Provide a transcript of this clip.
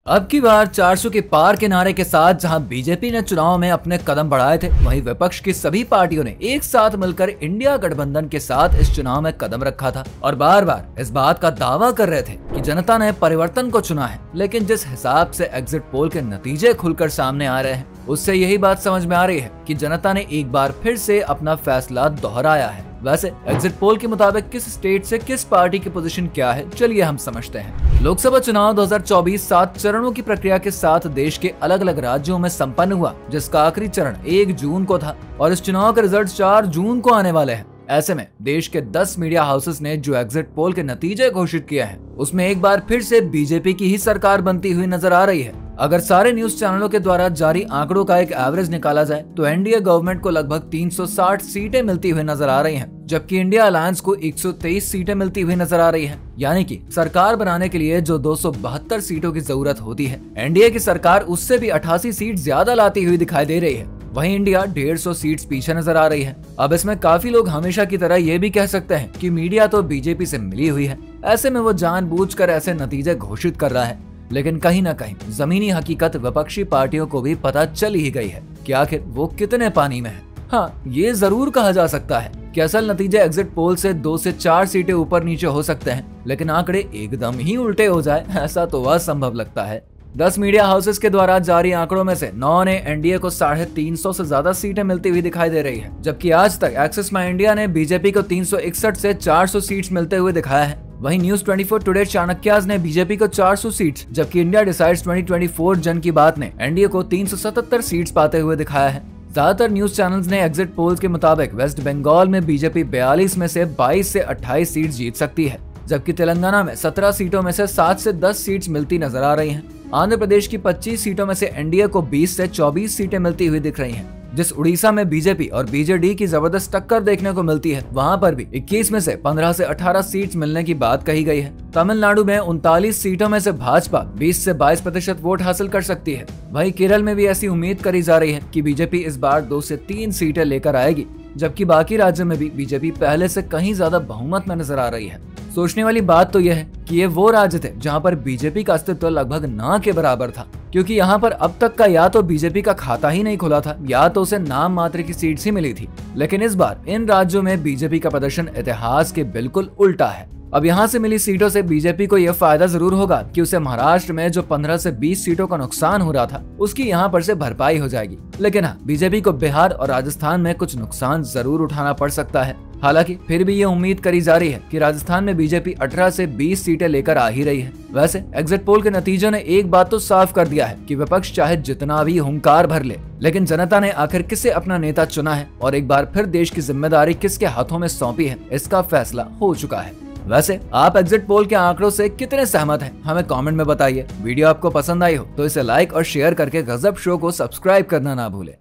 अब की बार 400 के पार के नारे के साथ जहां बीजेपी ने चुनाव में अपने कदम बढ़ाए थे, वहीं विपक्ष की सभी पार्टियों ने एक साथ मिलकर इंडिया गठबंधन के साथ इस चुनाव में कदम रखा था और बार बार इस बात का दावा कर रहे थे कि जनता ने परिवर्तन को चुना है। लेकिन जिस हिसाब से एग्जिट पोल के नतीजे खुलकर सामने आ रहे हैं, उससे यही बात समझ में आ रही है कि जनता ने एक बार फिर से अपना फैसला दोहराया है। वैसे एग्जिट पोल के मुताबिक किस स्टेट से किस पार्टी की पोजीशन क्या है, चलिए हम समझते हैं। लोकसभा चुनाव 2024 7 चरणों की प्रक्रिया के साथ देश के अलग अलग राज्यों में संपन्न हुआ, जिसका आखिरी चरण 1 जून को था और इस चुनाव के रिजल्ट 4 जून को आने वाले हैं। ऐसे में देश के 10 मीडिया हाउसेस ने जो एग्जिट पोल के नतीजे घोषित किए हैं, उसमें एक बार फिर से बीजेपी की ही सरकार बनती हुई नजर आ रही है। अगर सारे न्यूज चैनलों के द्वारा जारी आंकड़ों का एक एवरेज निकाला जाए तो एनडीए गवर्नमेंट को लगभग 360 सीटें मिलती हुई नजर आ रही हैं, जबकि इंडिया अलायंस को 123 सीटें मिलती हुई नजर आ रही हैं। यानी कि सरकार बनाने के लिए जो 272 सीटों की जरूरत होती है, एनडीए की सरकार उससे भी 88 सीट ज्यादा लाती हुई दिखाई दे रही है। वहीं इंडिया 150 सीट्स पीछे नजर आ रही है। अब इसमें काफी लोग हमेशा की तरह ये भी कह सकते हैं कि मीडिया तो बीजेपी से मिली हुई है, ऐसे में वो जानबूझकर ऐसे नतीजे घोषित कर रहा है। लेकिन कहीं न कहीं जमीनी हकीकत विपक्षी पार्टियों को भी पता चल ही गई है कि आखिर वो कितने पानी में है। हाँ, ये जरूर कहा जा सकता है कि असल नतीजे एग्जिट पोल से 2 से 4 सीटें ऊपर नीचे हो सकते हैं, लेकिन आंकड़े एकदम ही उल्टे हो जाए, ऐसा तो असंभव लगता है। 10 मीडिया हाउसेस के द्वारा जारी आंकड़ों में से 9 ने एनडीए को 350 से ज्यादा सीटें मिलती हुई दिखाई दे रही है, जबकि आज तक एक्सिस माई इंडिया ने बीजेपी को 361 से 400 सीट्स मिलते हुए दिखाया है। वहीं न्यूज 24 टुडे चाणक्याज ने बीजेपी को 400 सीट्स, जबकि इंडिया डिसाइड्स 2024 जन की बात ने एनडीए को 377 सीट्स पाते हुए दिखाया है। ज्यादातर न्यूज चैनल्स ने एग्जिट पोल्स के मुताबिक वेस्ट बंगाल में बीजेपी 42 में से 22 से 28 सीट जीत सकती है, जबकि तेलंगाना में 17 सीटों में से 7 से 10 सीट्स मिलती नजर आ रही हैं। आंध्र प्रदेश की 25 सीटों में से एनडीए को 20 से 24 सीटें मिलती हुई दिख रही हैं। जिस उड़ीसा में बीजेपी और बीजेडी की जबरदस्त टक्कर देखने को मिलती है, वहां पर भी 21 में से 15 से 18 सीट्स मिलने की बात कही गई है। तमिलनाडु में 39 सीटों में से भाजपा 20 से 22% वोट हासिल कर सकती है। वहीं केरल में भी ऐसी उम्मीद करी जा रही है कि बीजेपी इस बार 2 से 3 सीटें लेकर आएगी, जबकि बाकी राज्यों में भी बीजेपी पहले से कहीं ज्यादा बहुमत में नजर आ रही है। सोचने वाली बात तो यह है कि ये वो राज्य थे जहां पर बीजेपी का अस्तित्व लगभग ना के बराबर था, क्योंकि यहाँ पर अब तक का या तो बीजेपी का खाता ही नहीं खुला था या तो उसे नाम मात्र की सीट्स ही मिली थी। लेकिन इस बार इन राज्यों में बीजेपी का प्रदर्शन इतिहास के बिल्कुल उल्टा है। अब यहाँ से मिली सीटों से बीजेपी को यह फायदा जरूर होगा कि उसे महाराष्ट्र में जो 15 से 20 सीटों का नुकसान हो रहा था, उसकी यहाँ पर से भरपाई हो जाएगी। लेकिन हाँ, बीजेपी को बिहार और राजस्थान में कुछ नुकसान जरूर उठाना पड़ सकता है। हालांकि फिर भी ये उम्मीद करी जा रही है कि राजस्थान में बीजेपी 18 से 20 सीटें लेकर आ ही रही है। वैसे एग्जिट पोल के नतीजों ने एक बात तो साफ कर दिया है कि विपक्ष चाहे जितना भी हुंकार भर ले, लेकिन जनता ने आखिर किसे अपना नेता चुना है और एक बार फिर देश की जिम्मेदारी किसके हाथों में सौंपी है, इसका फैसला हो चुका है। वैसे आप एग्जिट पोल के आंकड़ों से कितने सहमत हैं, हमें कमेंट में बताइए। वीडियो आपको पसंद आई हो तो इसे लाइक और शेयर करके गजब शो को सब्सक्राइब करना ना भूलें।